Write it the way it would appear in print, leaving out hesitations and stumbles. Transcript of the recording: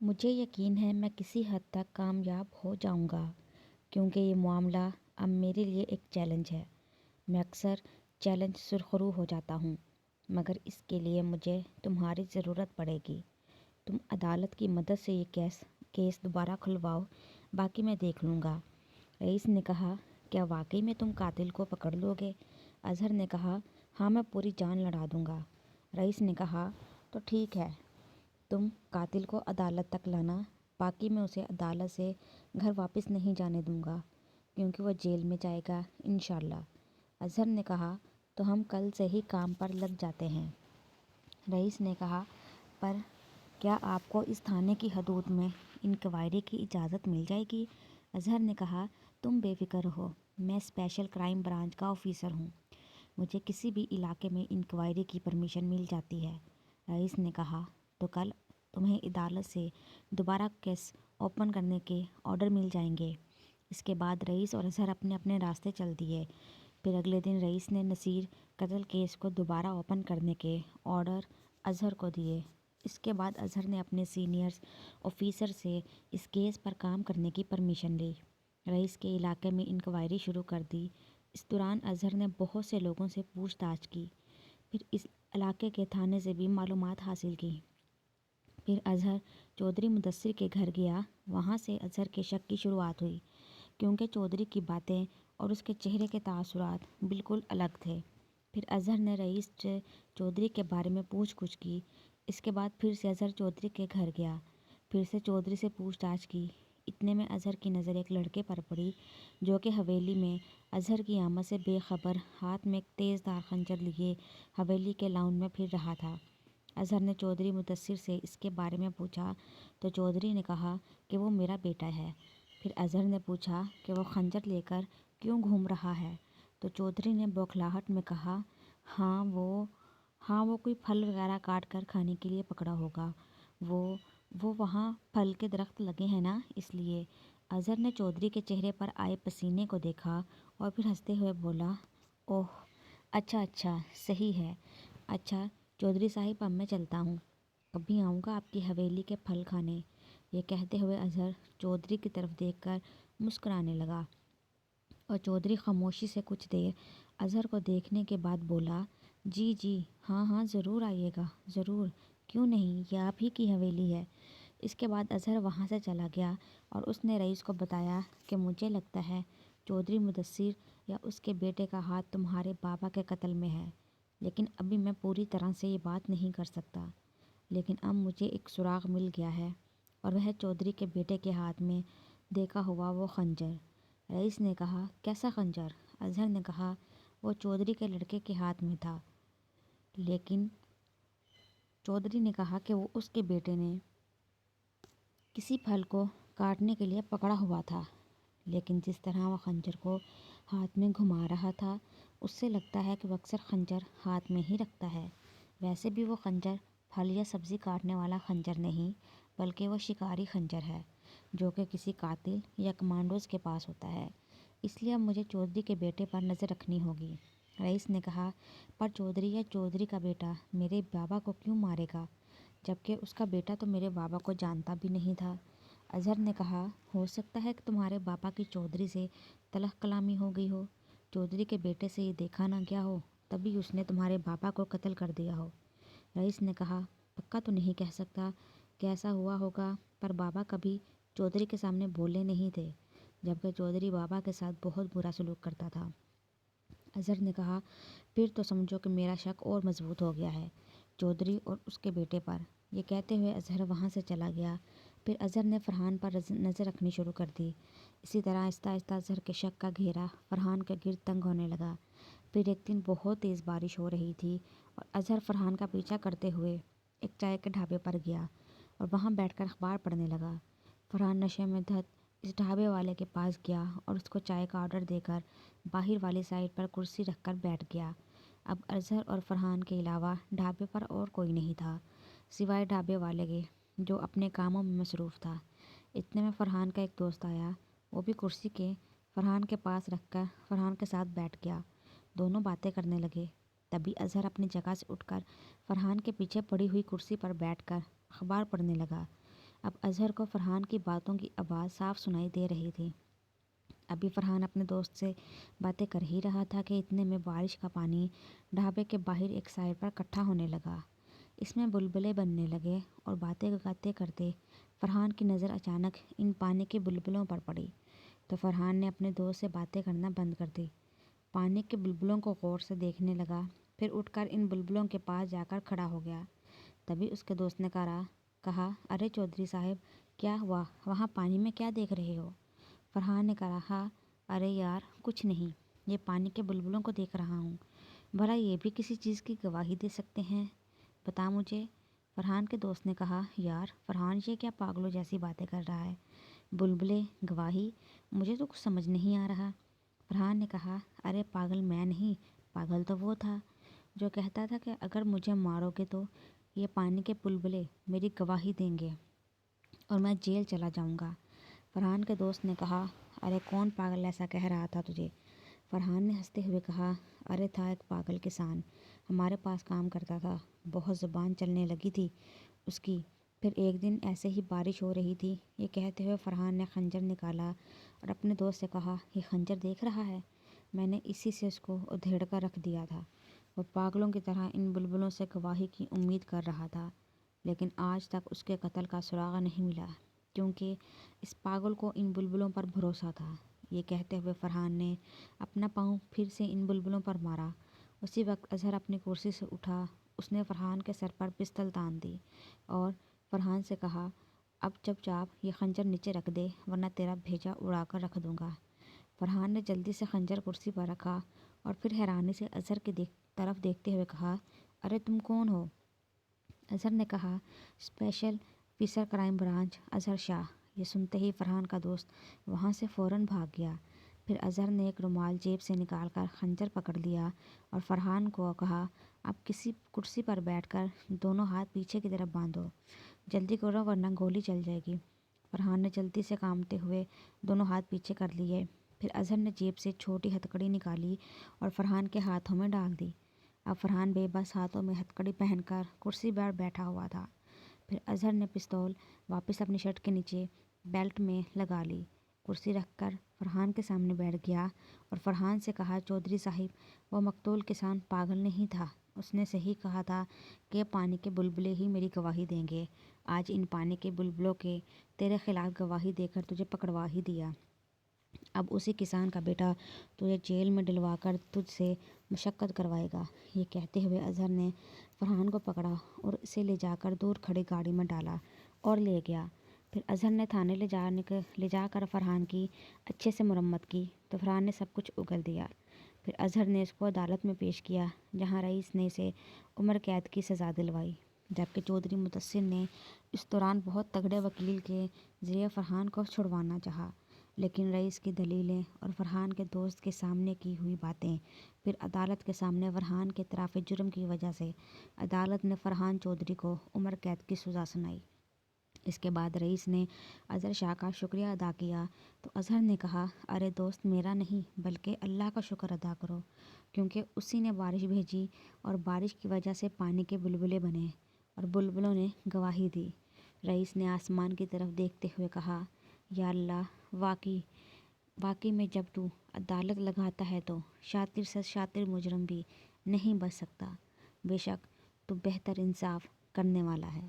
مجھے یقین ہے میں کسی حد تک کامیاب ہو جاؤں گا کیونکہ یہ معاملہ اب میرے لیے ایک چیلنج ہے۔ میں اکثر چیلنج سرخرو ہو جاتا ہوں، مگر اس کے لیے مجھے تمہاری ضرورت پڑے گی۔ تم عدالت کی مدد سے یہ کیس دوبارہ کھلواؤ، باقی میں دیکھ لوں گا۔ رئیس نے کہا، کیا واقعی میں تم قاتل کو پکڑ لو گے؟ اظہر نے کہا، ہاں میں پوری جان لڑا دوں گا۔ رئیس نے کہا، تو ٹھیک ہے، تم قاتل کو عدالت تک لانا، باقی میں اسے عدالت سے گھر واپس نہیں جانے دوں گا کیونکہ وہ جیل میں جائے گا انشاءاللہ۔ اظہر نے کہا، تو ہم کل سے ہی کام پر لگ جاتے ہیں۔ رئیس نے کہا، پر کیا آپ کو اس تھانے کی حدود میں انکوائری کی اجازت مل جائے گی؟ اظہر نے کہا، تم بے فکر رہو، میں اسپیشل کرائم برانچ کا آفیسر ہوں، مجھے کسی بھی علاقے میں انکوائری کی پرمیشن مل جاتی ہے۔ رئیس نے کہا، تو کل تمہیں عدالت سے دوبارہ کیس اوپن کرنے کے آرڈر مل جائیں گے۔ اس کے بعد رئیس اور اظہر اپنے اپنے راستے چل دیے۔ پھر اگلے دن رئیس نے نصیر قتل کیس کو دوبارہ اوپن کرنے کے آرڈر اظہر کو دیے۔ اس کے بعد اظہر نے اپنے سینئر آفیسر سے اس کیس پر کام کرنے کی پرمیشن لی۔ رئیس کے علاقے میں انکوائری شروع کر دی۔ اس دوران اظہر نے بہت سے لوگوں سے پوچھ تاچھ کی، پھر اس علاقے کے تھانے سے بھی معلومات حاصل کی۔ پھر اظہر چودھری مدثر کے گھر گیا۔ وہاں سے اظہر کے شک کی شروعات ہوئی کیونکہ چودھری کی باتیں اور اس کے چہرے کے تاثرات بالکل الگ تھے۔ پھر اظہر نے رئیس سے چودھری کے بارے میں پوچھ گچھ کی۔ اس کے بعد پھر سے اظہر چودھری کے گھر گیا، پھر سے چودھری سے پوچھ تاچھ کی۔ اتنے میں اظہر کی نظر ایک لڑکے پر پڑی جو کہ حویلی میں اظہر کی آمد سے بے خبر ہاتھ میں ایک تیز دھار خنجر لیے حویلی کے لاؤن میں پھر رہا تھا۔ اظہر نے چودھری مدثر سے اس کے بارے میں پوچھا تو چودھری نے کہا کہ وہ میرا بیٹا ہے۔ پھر اظہر نے پوچھا کہ وہ خنجر لے کر کیوں گھوم رہا ہے تو چودھری نے بوکھلاہٹ میں کہا، ہاں وہ کوئی پھل وغیرہ کاٹ کر کھانے کے لیے پکڑا ہوگا، وہ وہاں پھل کے درخت لگے ہیں نا، اس لیے۔ اظہر نے چودھری کے چہرے پر آئے پسینے کو دیکھا اور پھر ہنستے ہوئے بولا، اوہ اچھا صحیح ہے، اچھا چودھری صاحب اب میں چلتا ہوں، کبھی آؤں گا آپ کی حویلی کے پھل کھانے۔ یہ کہتے ہوئے اظہر چودھری کی طرف دیکھ کر مسکرانے لگا اور چودھری خاموشی سے کچھ دیر اظہر کو دیکھنے کے بعد بولا، جی ہاں ضرور آئیے گا، ضرور، کیوں نہیں، یہ آپ ہی کی حویلی ہے۔ اس کے بعد اظہر وہاں سے چلا گیا اور اس نے رئیس کو بتایا کہ مجھے لگتا ہے چودھری مدثر یا اس کے بیٹے کا ہاتھ تمہارے بابا کے قتل میں ہے، لیکن ابھی میں پوری طرح سے یہ بات نہیں کر سکتا، لیکن اب مجھے ایک سراغ مل گیا ہے اور وہ چودھری کے بیٹے کے ہاتھ میں دیکھا ہوا وہ خنجر۔ رئیس نے کہا، کیسا خنجر؟ اظہر نے کہا، وہ چودھری کے لڑکے کے ہاتھ میں تھا، لیکن چودھری نے کہا کہ وہ اس کے بیٹے نے کسی پھل کو کاٹنے کے لیے پکڑا ہوا تھا، لیکن جس طرح وہ خنجر کو ہاتھ میں گھما رہا تھا اس سے لگتا ہے کہ وہ اکثر خنجر ہاتھ میں ہی رکھتا ہے۔ ویسے بھی وہ خنجر پھل یا سبزی کاٹنے والا خنجر نہیں بلکہ وہ شکاری خنجر ہے جو کہ کسی قاتل یا کمانڈوز کے پاس ہوتا ہے، اس لیے اب مجھے چودھری کے بیٹے پر نظر رکھنی ہوگی۔ رئیس نے کہا، پر چودھری یا چودھری کا بیٹا میرے بابا کو کیوں مارے گا جبکہ اس کا بیٹا تو میرے بابا کو جانتا بھی نہیں تھا؟ اظہر نے کہا، ہو سکتا ہے کہ تمہارے بابا کی چودھری سے تلخ کلامی ہو گئی ہو، چودھری کے بیٹے سے یہ دیکھا نہ گیا ہو، تبھی اس نے تمہارے بابا کو قتل کر دیا ہو۔ رئیس نے کہا، پکا تو نہیں کہہ سکتا کہ ایسا ہوا ہوگا، پر بابا کبھی چودھری کے سامنے بولے نہیں تھے، جبکہ چودھری بابا کے ساتھ بہت برا سلوک کرتا تھا۔ اظہر نے کہا، پھر تو سمجھو کہ میرا شک اور مضبوط ہو گیا ہے چودھری اور اس کے بیٹے پر۔ یہ کہتے ہوئے اظہر وہاں سے چلا گیا۔ پھر اظہر نے فرحان پر نظر رکھنی شروع کر دی۔ اسی طرح آہستہ آہستہ اظہر کے شک کا گھیرا فرحان کے گرد تنگ ہونے لگا۔ پھر ایک دن بہت تیز بارش ہو رہی تھی اور اظہر فرحان کا پیچھا کرتے ہوئے ایک چائے کے ڈھابے پر گیا اور وہاں بیٹھ کر اخبار پڑھنے لگا۔ فرحان نشے میں دھت اس ڈھابے والے کے پاس گیا اور اس کو چائے کا آرڈر دے کر باہر والی سائڈ پر کرسی رکھ کر بیٹھ گیا۔ اب اظہر اور فرحان کے علاوہ ڈھابے پر اور کوئی نہیں تھا سوائے ڈھابے والے کے، جو اپنے کاموں میں مصروف تھا۔ اتنے میں فرحان کا ایک دوست آیا، وہ بھی کرسی کے فرحان کے پاس رکھ کر فرحان کے ساتھ بیٹھ گیا۔ دونوں باتیں کرنے لگے۔ تبھی اظہر اپنی جگہ سے اٹھ کر فرحان کے پیچھے پڑی ہوئی کرسی پر بیٹھ کر اخبار پڑھنے لگا۔ اب اظہر کو فرحان کی باتوں کی آواز صاف سنائی دے رہی تھی۔ ابھی فرحان اپنے دوست سے باتیں کر ہی رہا تھا کہ اتنے میں بارش کا پانی ڈھابے کے باہر ایک سائڈ پر اکٹھا ہونے لگا۔ اس میں بلبلے بننے لگے اور باتیں کرتے فرحان کی نظر اچانک ان پانی کے بلبلوں پر پڑی تو فرحان نے اپنے دوست سے باتیں کرنا بند کر دی۔ پانی کے بلبلوں کو غور سے دیکھنے لگا، پھر اٹھ کر ان بلبلوں کے پاس جا کر کھڑا ہو گیا۔ تبھی اس کے دوست نے کہا ارے چودھری صاحب، کیا ہوا؟ وہاں پانی میں کیا دیکھ رہے ہو؟ فرحان نے کہا ارے یار کچھ نہیں، یہ پانی کے بلبلوں کو دیکھ رہا ہوں۔ بھلا یہ بھی کسی چیز کی گواہی دے سکتے ہیں؟ بتا مجھے۔ فرحان کے دوست نے کہا یار فرحان، یہ کیا پاگلوں جیسی باتیں کر رہا ہے؟ بلبلے گواہی؟ مجھے تو کچھ سمجھ نہیں آ رہا۔ فرحان نے کہا ارے پاگل میں نہیں، پاگل تو وہ تھا جو کہتا تھا کہ اگر مجھے مارو گے تو یہ پانی کے بلبلے میری گواہی دیں گے اور میں جیل چلا جاؤں گا۔ فرحان کے دوست نے کہا ارے کون پاگل ایسا کہہ رہا تھا تجھے؟ فرحان نے ہنستے ہوئے کہا ارے تھا ایک پاگل کسان، ہمارے پاس کام کرتا تھا، بہت زبان چلنے لگی تھی اس کی۔ پھر ایک دن ایسے ہی بارش ہو رہی تھی۔ یہ کہتے ہوئے فرحان نے خنجر نکالا اور اپنے دوست سے کہا یہ خنجر دیکھ رہا ہے، میں نے اسی سے اس کو ادھیڑ کر رکھ دیا تھا۔ وہ پاگلوں کی طرح ان بلبلوں سے گواہی کی امید کر رہا تھا، لیکن آج تک اس کے قتل کا سراغ نہیں ملا کیونکہ اس پاگل کو ان بلبلوں پر بھروسہ تھا۔ یہ کہتے ہوئے فرحان نے اپنا پاؤں پھر سے ان بلبلوں پر مارا۔ اسی وقت اظہر اپنی کرسی سے اٹھا، اس نے فرحان کے سر پر پستل تان دی اور فرحان سے کہا اب چپ چاپ یہ خنجر نیچے رکھ دے ورنہ تیرا بھیجا اڑا کر رکھ دوں گا۔ فرحان نے جلدی سے خنجر کرسی پر رکھا اور پھر حیرانی سے اظہر کی طرف دیکھتے ہوئے کہا ارے تم کون ہو؟ اظہر نے کہا special officer crime branch Azhar Shah. یہ سنتے ہی فرحان کا دوست وہاں سے فوراً بھاگ گیا۔ پھر اظہر نے ایک رومال جیب سے نکال کر خنجر پکڑ لیا اور فرحان کو کہا اب کسی کرسی پر بیٹھ کر دونوں ہاتھ پیچھے کی طرف باندھو، جلدی کرو ورنہ گولی چل جائے گی۔ فرحان نے جلدی سے کانپتے ہوئے دونوں ہاتھ پیچھے کر لیے۔ پھر اظہر نے جیب سے چھوٹی ہتھکڑی نکالی اور فرحان کے ہاتھوں میں ڈال دی۔ اب فرحان بے بس ہاتھوں میں ہتھکڑی پہن کر کرسی پر بیٹھا ہوا تھا۔ پھر اظہر نے پستول واپس اپنی شرٹ کے نیچے بیلٹ میں لگا لی، کرسی رکھ کر فرحان کے سامنے بیٹھ گیا اور فرحان سے کہا چودھری صاحب، وہ مقتول کسان پاگل نہیں تھا، اس نے صحیح کہا تھا کہ پانی کے بلبلے ہی میری گواہی دیں گے۔ آج ان پانی کے بلبلوں کے تیرے خلاف گواہی دے کر تجھے پکڑوا ہی دیا۔ اب اسی کسان کا بیٹا تجھے جیل میں ڈلوا کر تجھ سے مشقت کروائے گا۔ یہ کہتے ہوئے اظہر نے فرحان کو پکڑا اور اسے لے جا کر دور کھڑی گاڑی میں ڈالا اور لے گیا۔ پھر اظہر نے تھانے لے جا کر فرحان کی اچھے سے مرمت کی تو فرحان نے سب کچھ اگل دیا۔ پھر اظہر نے اس کو عدالت میں پیش کیا جہاں رئیس نے اسے عمر قید کی سزا دلوائی، جبکہ چودھری مدثر نے اس دوران بہت تگڑے وکیل کے ذریعے فرحان کو چھڑوانا چاہا، لیکن رئیس کی دلیلیں اور فرحان کے دوست کے سامنے کی ہوئی باتیں، پھر عدالت کے سامنے فرحان کے اعتراف جرم کی وجہ سے عدالت نے فرحان چودھری کو عمر قید کی سزا سنائی۔ اس کے بعد رئیس نے اظہر شاہ کا شکریہ ادا کیا تو اظہر نے کہا ارے دوست میرا نہیں بلکہ اللہ کا شکر ادا کرو، کیونکہ اسی نے بارش بھیجی اور بارش کی وجہ سے پانی کے بلبلے بنے اور بلبلوں نے گواہی دی۔ رئیس نے آسمان کی طرف دیکھتے ہوئے کہا یا اللہ، واقعی میں جب تو عدالت لگاتا ہے تو شاطر سے شاطر مجرم بھی نہیں بچ سکتا۔ بے شک تو بہتر انصاف کرنے والا ہے۔